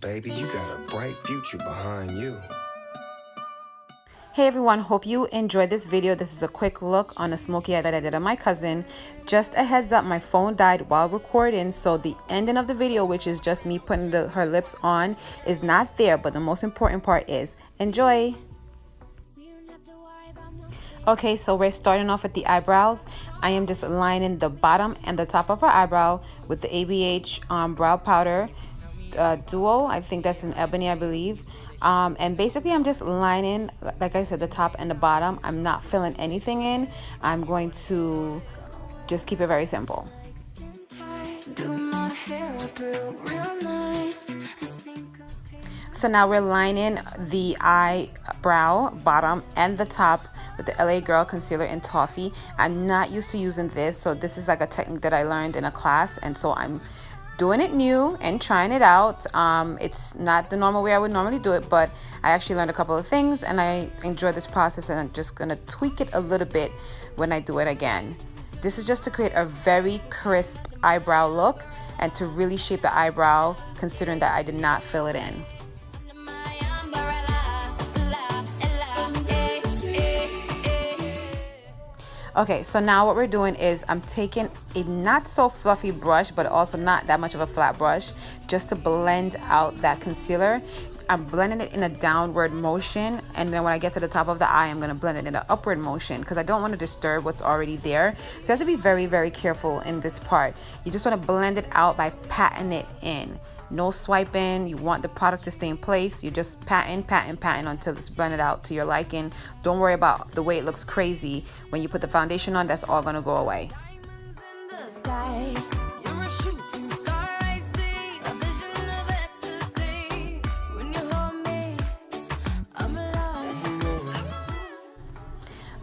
Baby, you got a bright future behind you. Hey everyone, hope you enjoyed this video. This is a quick look on a Smokey eye that I did on my cousin. Just a heads up, my phone died while recording, so the ending of the video, which is just me putting her lips on, is not there, but the most important part is. Enjoy! Okay, so we're starting off with the eyebrows. I am just lining the bottom and the top of her eyebrow with the ABH brow powder duo. I think that's an ebony, I believe. And basically I'm just lining, like I said, the top and the bottom. I'm not filling anything in. I'm going to just keep it very simple. So now we're lining the eyebrow bottom and the top with the LA Girl concealer in Toffee. I'm not used to using this, so this is like a technique that I learned in a class, and so I'm doing it new and trying it out. It's not the normal way I would normally do it, but I actually learned a couple of things and I enjoy this process, and I'm just gonna tweak it a little bit when I do it again. This is just to create a very crisp eyebrow look and to really shape the eyebrow, considering that I did not fill it in. Okay, so now what we're doing is I'm taking a not so fluffy brush, but also not that much of a flat brush, just to blend out that concealer. I'm blending it in a downward motion, and then when I get to the top of the eye, I'm going to blend it in an upward motion because I don't want to disturb what's already there. So you have to be very, very careful in this part. You just want to blend it out by patting it in. No swiping. You want the product to stay in place. You just patting until it's blended out to your liking. Don't worry about the way it looks crazy. When you put the foundation on, that's all gonna go away.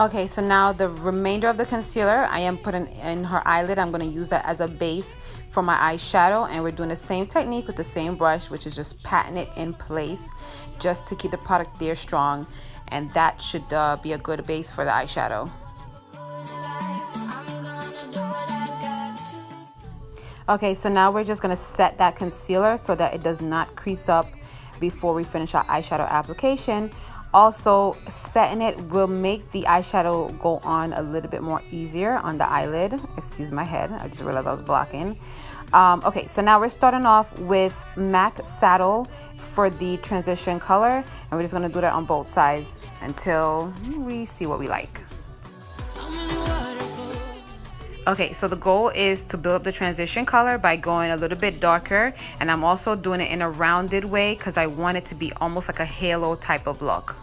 Okay, so now the remainder of the concealer I am putting in her eyelid. I'm going to use that as a base for my eyeshadow, and we're doing the same technique with the same brush, which is just patting it in place just to keep the product there strong, and that should be a good base for the eyeshadow. Okay, so now we're just going to set that concealer so that it does not crease up before we finish our eyeshadow application. Also, setting it will make the eyeshadow go on a little bit more easier on the eyelid. Excuse my head, I just realized I was blocking. Okay, so now we're starting off with MAC Saddle for the transition color, and we're just going to do that on both sides until we see what we like. Okay, so the goal is to build up the transition color by going a little bit darker, and I'm also doing it in a rounded way because I want it to be almost like a halo type of look.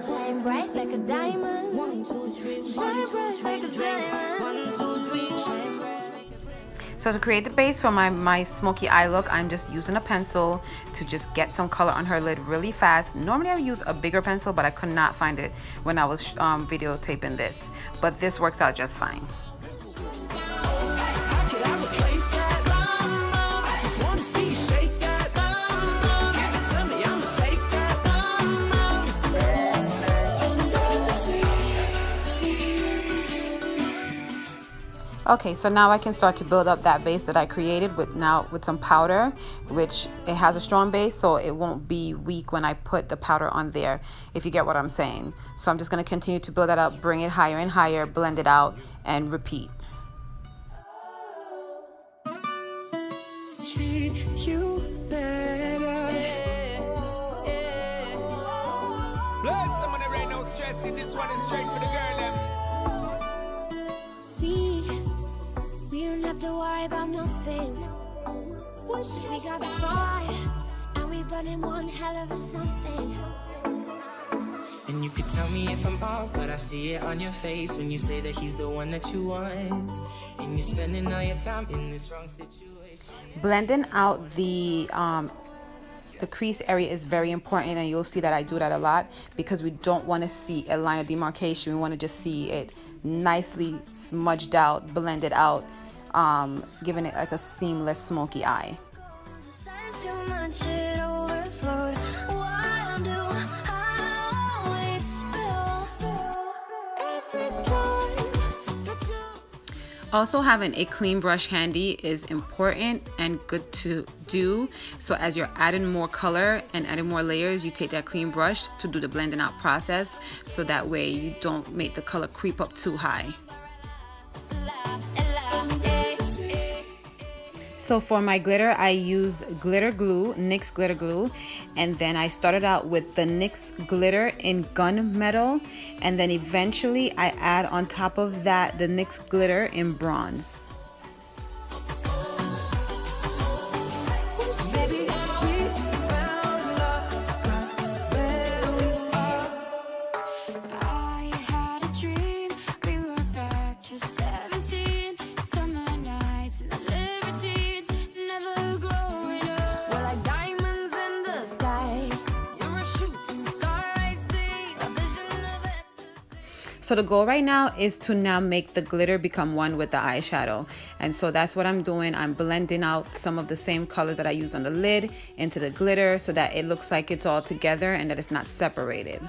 Shine bright like a diamond. 1, 2, 3. Shine bright like a diamond. 1, 2, 3. Shine bright. So to create the base for my smoky eye look, I'm just using a pencil to just get some color on her lid really fast. Normally I would use a bigger pencil, but I could not find it when I was videotaping this. But this works out just fine. Okay, so now I can start to build up that base that I created with some powder, which it has a strong base, so it won't be weak when I put the powder on there, if you get what I'm saying. So I'm just going to continue to build that up, bring it higher and higher, blend it out, and repeat. Treat you better. Bless them when there ain't no stressing. This one is straight for the girl them. We don't have to worry about nothing. We got the fire, and we burning one hell of a something. And you could tell me if I'm off, but I see it on your face when you say that he's the one that you want, and you're spending all your time in this wrong situation. Blending out the crease area is very important, and you'll see that I do that a lot because we don't want to see a line of demarcation. We want to just see it nicely smudged out, blended out, giving it like a seamless smoky eye. Also, having a clean brush handy is important and good to do. So as you're adding more color and adding more layers, you take that clean brush to do the blending out process, so that way you don't make the color creep up too high. So for my glitter, I use glitter glue, NYX glitter glue, and then I started out with the NYX glitter in gunmetal, and then eventually I add on top of that the NYX glitter in bronze. So the goal right now is to now make the glitter become one with the eyeshadow. And so that's what I'm doing. I'm blending out some of the same colors that I used on the lid into the glitter so that it looks like it's all together and that it's not separated.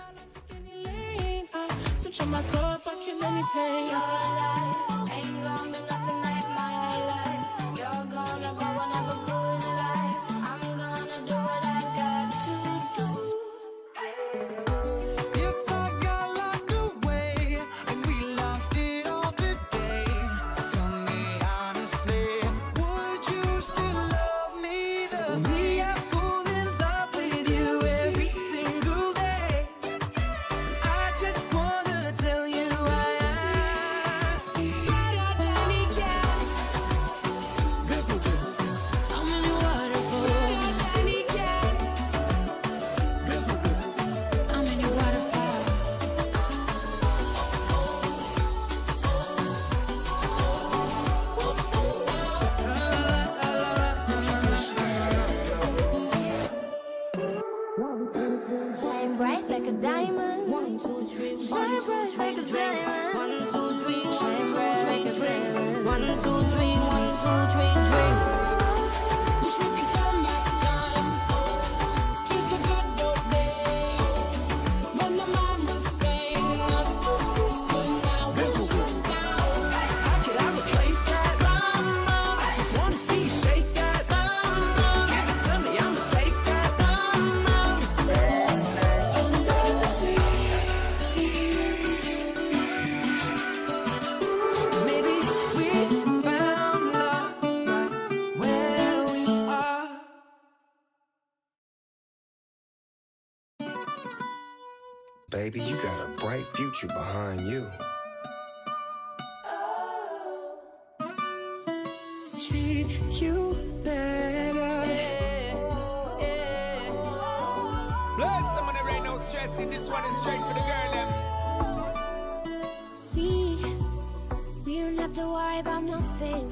Baby, you got a bright future behind you. Treat you better. Bless them on the rain, no stressing. This one is straight for the girl, them. We don't have to worry about nothing.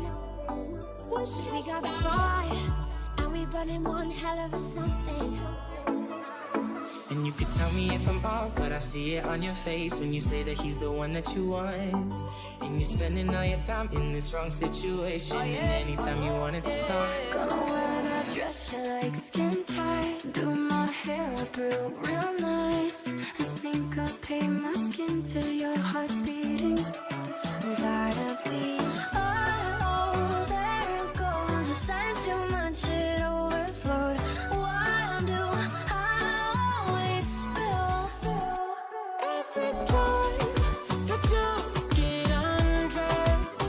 We got the fire, and we burning one hell of a something. And you could tell me if I'm off, but I see it on your face when you say that he's the one that you want. And you're spending all your time in this wrong situation. And anytime you want it to start, Gonna wear that dress you like skin tight. Do my hair up real nice. And syncopate my skin to your heart beating. I'm tired of being oh, there it goes. I sang too much, it overflowed. What do I always spill? Every time that you get undressed,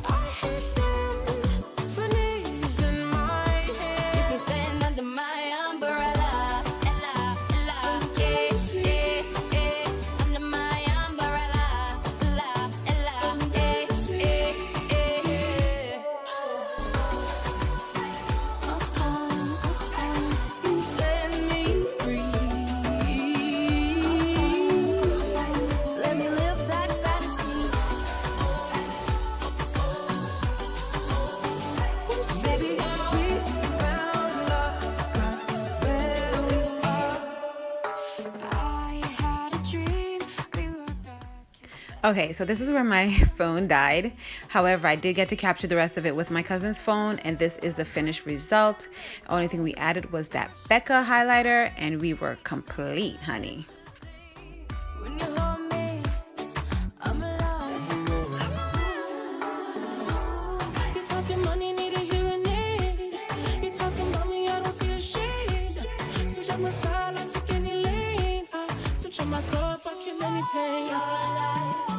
I hear symphonies in my head. You can stand under my umbrella, Ella, Ella, yeah, yeah, yeah. Under my umbrella, Ella, Ella, yeah, yeah, yeah. You set me free. Let me live that fantasy. Baby, we found love where we are. I had a dream, we were back. Okay, so this is where my phone died. However, I did get to capture the rest of it with my cousin's phone, and this is the finished result. Only thing we added was that Becca highlighter, and we were complete, honey. When you hold me, I'm alive. everything. Your life.